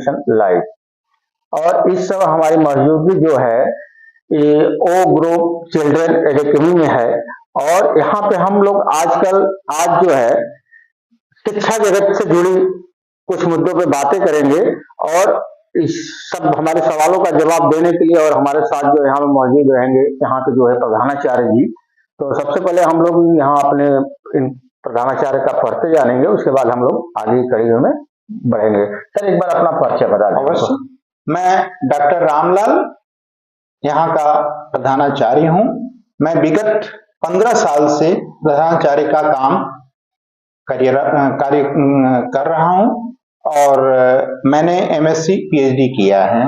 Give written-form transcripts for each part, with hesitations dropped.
Mission life. और इस समय हमारी मौजूदगी जो है ये ओ ग्रुप चिल्ड्रन एकेडमी में है। और यहाँ पे हम लोग आज जो है शिक्षा जगत से जुड़ी कुछ मुद्दों पे बातें करेंगे। और इस सब हमारे सवालों का जवाब देने के लिए और हमारे साथ जो यहाँ पे मौजूद रहेंगे यहाँ के जो है प्रधानाचार्य जी। तो सबसे पहले हम लोग यहाँ अपने इन प्रधानाचार्य का परिचय जानेंगे, उसके बाद हम लोग आगे की कड़ी में बढ़ेंगे। सर एक बार अपना परिचय बता दें। अवश्य। मैं डॉक्टर रामलाल यहाँ का प्रधानाचार्य हूँ। मैं विगत 15 साल से प्रधानाचार्य का काम कार्य कर रहा हूँ और मैंने एमएससी पीएचडी किया है।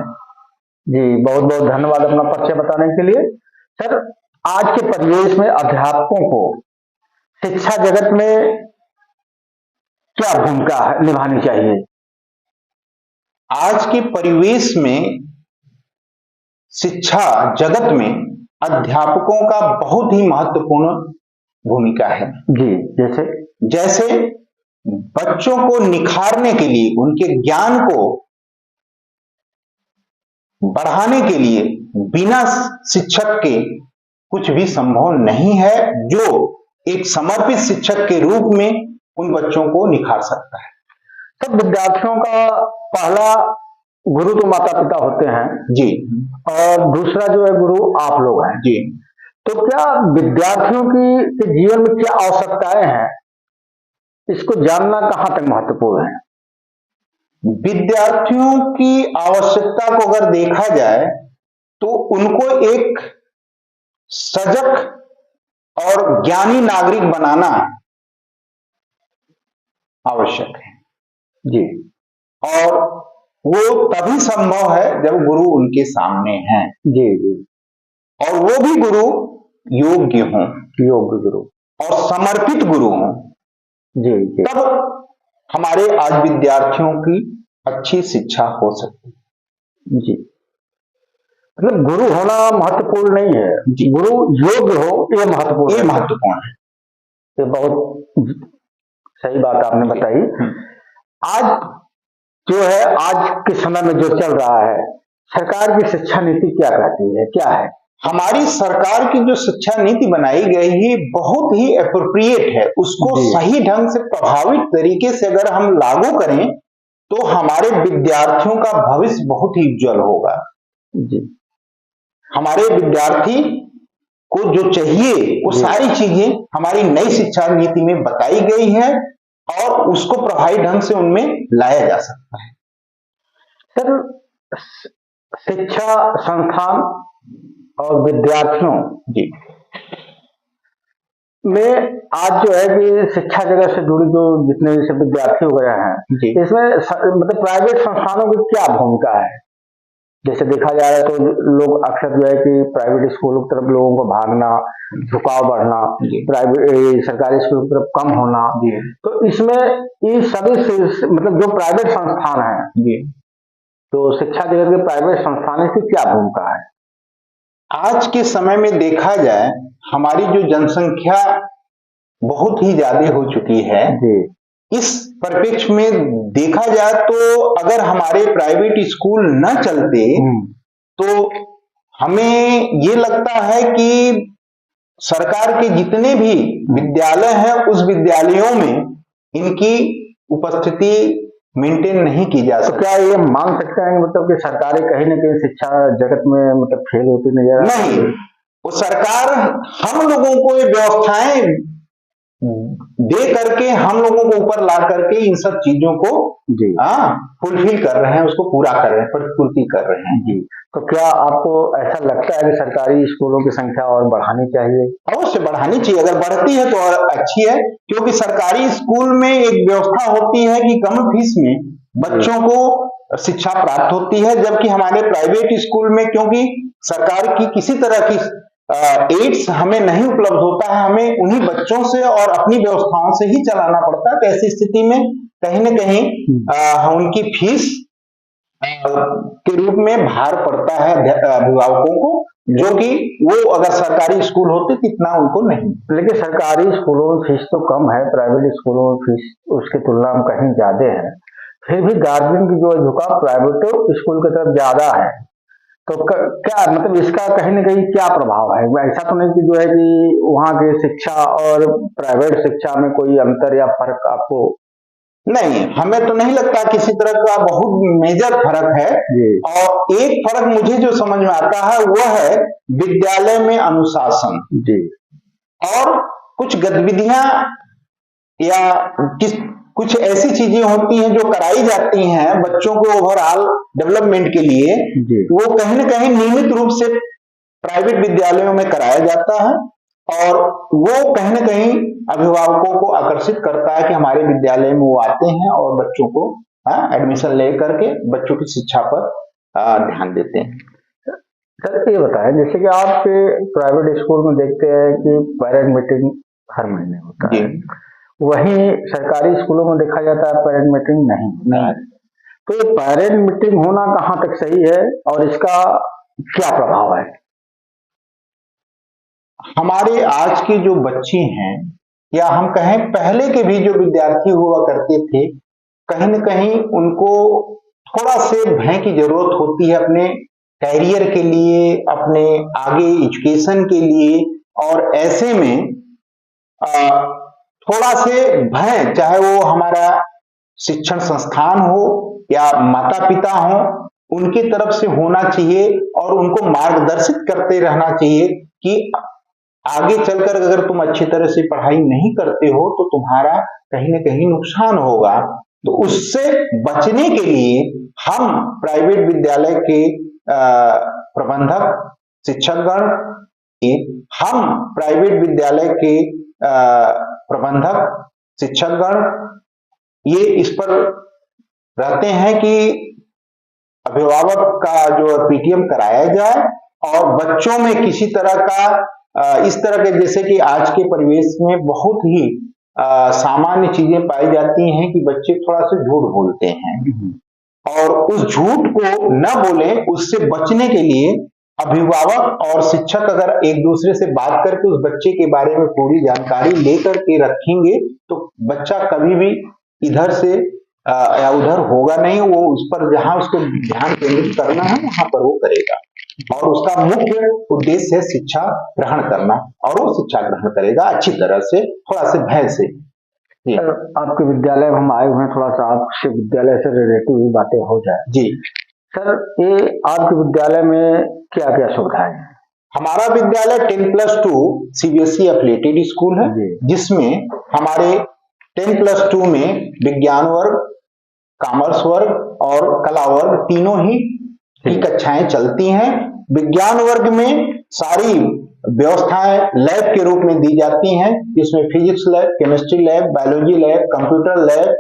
जी बहुत बहुत धन्यवाद अपना परिचय बताने के लिए। सर आज के परिवेश में अध्यापकों को शिक्षा जगत में क्या भूमिका निभानी चाहिए? आज के परिवेश में शिक्षा जगत में अध्यापकों का बहुत ही महत्वपूर्ण भूमिका है। जी जैसे बच्चों को निखारने के लिए, उनके ज्ञान को बढ़ाने के लिए बिना शिक्षक के कुछ भी संभव नहीं है, जो एक समर्पित शिक्षक के रूप में उन बच्चों को निखार सकता है। सब विद्यार्थियों का पहला गुरु तो माता पिता होते हैं जी, और दूसरा जो है गुरु आप लोग हैं जी। तो क्या विद्यार्थियों की जीवन में क्या आवश्यकताएं हैं, इसको जानना कहां तक महत्वपूर्ण है? विद्यार्थियों की आवश्यकता को अगर देखा जाए तो उनको एक सजग और ज्ञानी नागरिक बनाना आवश्यक है। जी। और वो तभी संभव है जब गुरु उनके सामने हैं। जी। और वो भी गुरु योग्य हों, योग्य गुरु और समर्पित गुरु हों। जी। तब हमारे आज विद्यार्थियों की अच्छी शिक्षा हो सकती है। जी, मतलब गुरु होना महत्वपूर्ण नहीं है, गुरु योग्य हो ये महत्वपूर्ण है। ये बहुत सही बात आपने बताई। आज जो है आज के समय में जो चल रहा है, सरकार की शिक्षा नीति क्या कहती है, क्या है? हमारी सरकार की जो शिक्षा नीति बनाई गई है बहुत ही एप्रोप्रिएट है। उसको सही ढंग से प्रभावित तरीके से अगर हम लागू करें तो हमारे विद्यार्थियों का भविष्य बहुत ही उज्जवल होगा। जी। हमारे विद्यार्थी को जो चाहिए वो सारी चीजें हमारी नई शिक्षा नीति में बताई गई है और उसको प्रभावी ढंग से उनमें लाया जा सकता है। सर शिक्षा संस्थान और विद्यार्थियों जी में आज जो है कि शिक्षा जगत से जुड़ी जो जितने भी विद्यार्थी वगैरह हैं, इसमें मतलब प्राइवेट संस्थानों की क्या भूमिका है? जैसे देखा जा रहा है तो लोग अक्सर जो है कि प्राइवेट स्कूलों की तरफ लोगों को भागना, झुकाव बढ़ना, प्राइवेट सरकारी स्कूलों की तरफ कम होना, तो इसमें ये सभी मतलब जो प्राइवेट संस्थान है तो शिक्षा जगत के प्राइवेट संस्थानों की क्या भूमिका है? आज के समय में देखा जाए हमारी जो जनसंख्या बहुत ही ज्यादा हो चुकी है, इस परिप्रेक्ष्य में देखा जाए तो अगर हमारे प्राइवेट स्कूल न चलते तो हमें ये लगता है कि सरकार के जितने भी विद्यालय हैं उस विद्यालयों में इनकी उपस्थिति मेंटेन नहीं की जा सकती। तो क्या ये मान सकते हैं मतलब कि सरकारें कहीं न कहीं शिक्षा जगत में मतलब फेल होती नजर नहीं, वो सरकार हम लोगों को ये व्यवस्थाएं दे करके हम लोगों को ऊपर ला करके इन सब चीजों को फुलफिल कर रहे हैं, उसको पूरा कर रहे हैं, प्रतिपूर्ति कर रहे हैं। जी। तो क्या आपको ऐसा लगता है कि सरकारी स्कूलों की संख्या और बढ़ानी चाहिए? अवश्य बढ़ानी चाहिए, अगर बढ़ती है तो और अच्छी है, क्योंकि सरकारी स्कूल में एक व्यवस्था होती है कि कम फीस में बच्चों को शिक्षा प्राप्त होती है, जबकि हमारे प्राइवेट स्कूल में क्योंकि सरकार की किसी तरह की एड्स हमें नहीं उपलब्ध होता है, हमें उन्हीं बच्चों से और अपनी व्यवस्थाओं से ही चलाना पड़ता है। तो ऐसी स्थिति में कहीं न कहीं उनकी फीस के रूप में भार पड़ता है अभिभावकों को, जो कि वो अगर सरकारी स्कूल होते तो इतना उनको नहीं। लेकिन सरकारी स्कूलों में फीस तो कम है, प्राइवेट स्कूलों में फीस उसकी तुलना में कहीं ज्यादा है। फिर भी गार्जियन की जो है झुकाव प्राइवेट स्कूल की तरफ ज्यादा है। तो क्या मतलब इसका कहीं ना कहीं क्या प्रभाव है? ऐसा तो नहीं कि जो है कि वहाँ की शिक्षा और प्राइवेट शिक्षा में कोई अंतर या फर्क आपको? नहीं, हमें तो नहीं लगता किसी तरह का बहुत मेजर फर्क है। जी और एक फर्क मुझे जो समझ में आता है वह है विद्यालय में अनुशासन जी और कुछ गतिविधियां या किस कुछ ऐसी चीजें होती हैं जो कराई जाती हैं बच्चों को ओवरऑल डेवलपमेंट के लिए, जी वो कहीं ना कहीं नियमित रूप से प्राइवेट विद्यालयों में कराया जाता है। और वो कहीं ना कहीं अभिभावकों को आकर्षित करता है कि हमारे विद्यालय में वो आते हैं और बच्चों को एडमिशन ले करके बच्चों की शिक्षा पर ध्यान देते हैं। सर ये बताएं, जैसे कि आप प्राइवेट स्कूल में देखते हैं कि पेरेंट मीटिंग हर महीने होता जी है, वहीं सरकारी स्कूलों में देखा जाता है पेरेंट मीटिंग नहीं होता है। तो ये पेरेंट मीटिंग होना कहाँ तक सही है और इसका क्या प्रभाव है? हमारे आज के जो बच्चे हैं या हम कहें पहले के भी जो विद्यार्थी हुआ करते थे, कहीं न कहीं उनको थोड़ा से भय की जरूरत होती है अपने कैरियर के लिए, अपने आगे एजुकेशन के लिए। और ऐसे में थोड़ा से भय, चाहे वो हमारा शिक्षण संस्थान हो या माता पिता हो, उनकी तरफ से होना चाहिए और उनको मार्गदर्शित करते रहना चाहिए कि आगे चलकर अगर तुम अच्छी तरह से पढ़ाई नहीं करते हो तो तुम्हारा कहीं ना कहीं नुकसान होगा। तो उससे बचने के लिए हम प्राइवेट विद्यालय के प्रबंधक शिक्षकगण, हम प्राइवेट विद्यालय के प्रबंधक शिक्षकगण ये इस पर रहते हैं कि अभिभावक का जो पीटीएम कराया जाए और बच्चों में किसी तरह का इस तरह के, जैसे कि आज के परिवेश में बहुत ही सामान्य चीजें पाई जाती हैं कि बच्चे थोड़ा सा झूठ बोलते हैं और उस झूठ को न बोले, उससे बचने के लिए अभिभावक और शिक्षक अगर एक दूसरे से बात करके उस बच्चे के बारे में पूरी जानकारी लेकर के रखेंगे तो बच्चा कभी भी इधर से या उधर होगा नहीं। वो उस पर जहां उसको ध्यान केंद्रित करना है वहां पर वो करेगा और उसका मुख्य उद्देश्य है शिक्षा ग्रहण करना और वो शिक्षा ग्रहण करेगा अच्छी तरह से, थोड़ा से भय से। सर आपके विद्यालय में हम आए हुए हैं, थोड़ा सा आपसे विद्यालय से रिलेटिव ही बातें हो जाए। जी सर, ये आपके विद्यालय में क्या क्या सुविधाएं हैं? हमारा विद्यालय 10+2 सीबीएसई एफिलिएटेड स्कूल है, जिसमें हमारे 10+2 में विज्ञान वर्ग, कॉमर्स वर्ग और कला वर्ग तीनों ही की कक्षाएं चलती हैं। विज्ञान वर्ग में सारी व्यवस्थाएं लैब के रूप में दी जाती हैं, जिसमें physics lab, chemistry lab, biology lab, computer lab,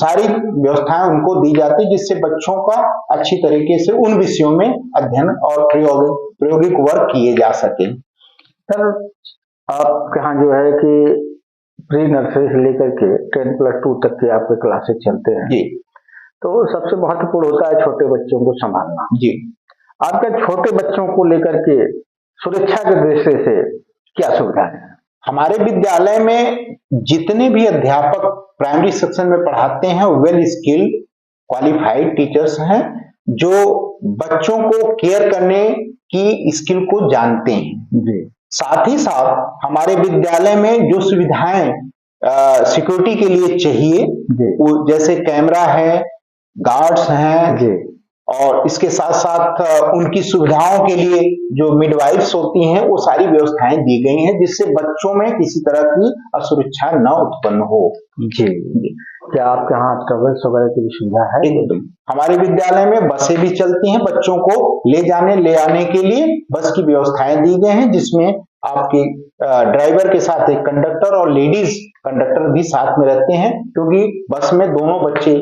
सारी व्यवस्थाएं उनको दी जाती है, जिससे बच्चों का अच्छी तरीके से उन विषयों में अध्ययन और प्रायोगिक वर्क किए जा सके। सर आपके यहाँ जो है कि प्री नर्सरी से लेकर के 10+2 तक के आपके क्लासेस चलते हैं जी, तो सबसे महत्वपूर्ण होता है छोटे बच्चों को संभालना। जी आपके छोटे बच्चों को लेकर के सुरक्षा के दृष्टि से क्या सुविधा है? हमारे विद्यालय में जितने भी अध्यापक प्राइमरी सेक्शन में पढ़ाते हैं वेल स्किल्ड क्वालिफाइड टीचर्स हैं, जो बच्चों को केयर करने की स्किल को जानते हैं। जी साथ ही साथ हमारे विद्यालय में जो सुविधाएं सिक्योरिटी के लिए चाहिए, जैसे कैमरा है, गार्ड्स हैं, और इसके साथ साथ उनकी सुविधाओं के लिए जो मिडवाइफ्स होती हैं वो सारी व्यवस्थाएं दी गई हैं, जिससे बच्चों में किसी तरह की असुरक्षा न उत्पन्न हो। जी क्या आपके यहाँ ट्रेवल्स वगैरह की सुविधा है? एकदम, हमारे विद्यालय में बसें भी चलती हैं, बच्चों को ले जाने ले आने के लिए बस की व्यवस्थाएं दी गई हैं, जिसमें आपके ड्राइवर के साथ एक कंडक्टर और लेडीज कंडक्टर भी साथ में रहते हैं, क्योंकि बस में दोनों बच्चे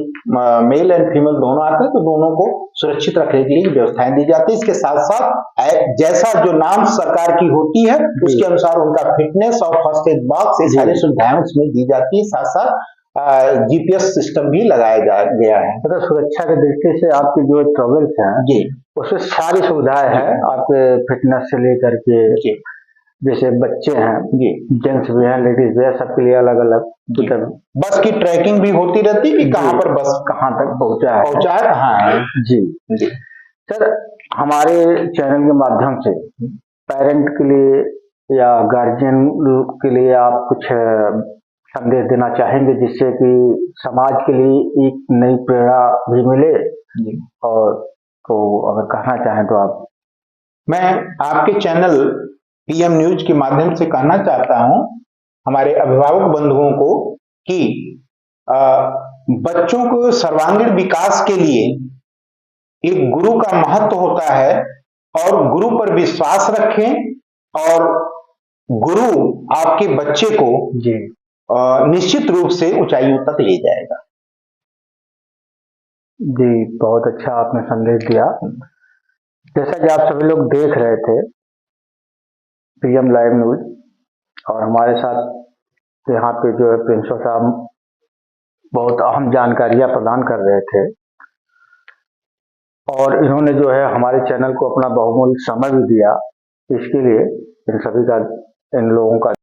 मेल एंड फीमेल दोनों आते हैं, तो दोनों को सुरक्षित रखने के लिए व्यवस्थाएं दी जाती है। इसके साथ साथ जैसा जो नाम सरकार की होती है उसके अनुसार उनका फिटनेस और फर्स्ट एड बॉक्स, ये सारी सुविधाएं उसमें दी जाती है। साथ साथ जीपीएस सिस्टम भी लगाया गया है। मतलब सुरक्षा की दृष्टि से आपकी जो ट्रेवल्स हैं जी उसमें सारी सुविधाएं हैं, आपके फिटनेस से लेकर के, जैसे बच्चे हैं, जेंट्स भी हैं, लेडीज भी है, सबके लिए अलग अलग कुछ अभी बस की ट्रैकिंग भी होती रहती है कि कहाँ पर बस कहाँ तक पहुंचा है। पहुंचा है, कहाँ है। जी जी सर, हमारे चैनल के माध्यम से पेरेंट के लिए या गार्जियन के लिए आप कुछ संदेश देना चाहेंगे जिससे कि समाज के लिए एक नई प्रेरणा भी मिले? जी और तो अगर कहना चाहें तो आप। मैं आपके चैनल पीएम न्यूज के माध्यम से कहना चाहता हूं हमारे अभिभावक बंधुओं को कि बच्चों को सर्वांगीण विकास के लिए एक गुरु का महत्व होता है और गुरु पर विश्वास रखें और गुरु आपके बच्चे को जी निश्चित रूप से ऊंचाइयों तक ले जाएगा। जी, बहुत अच्छा आपने संदेश दिया। जैसा कि आप सभी लोग देख रहे थे पीएम लाइव न्यूज, और हमारे साथ यहाँ पे जो है प्रिंसिपल साहब बहुत अहम जानकारियां प्रदान कर रहे थे, और इन्होंने जो है हमारे चैनल को अपना बहुमूल्य समय भी दिया। इसके लिए इन सभी का, इन लोगों का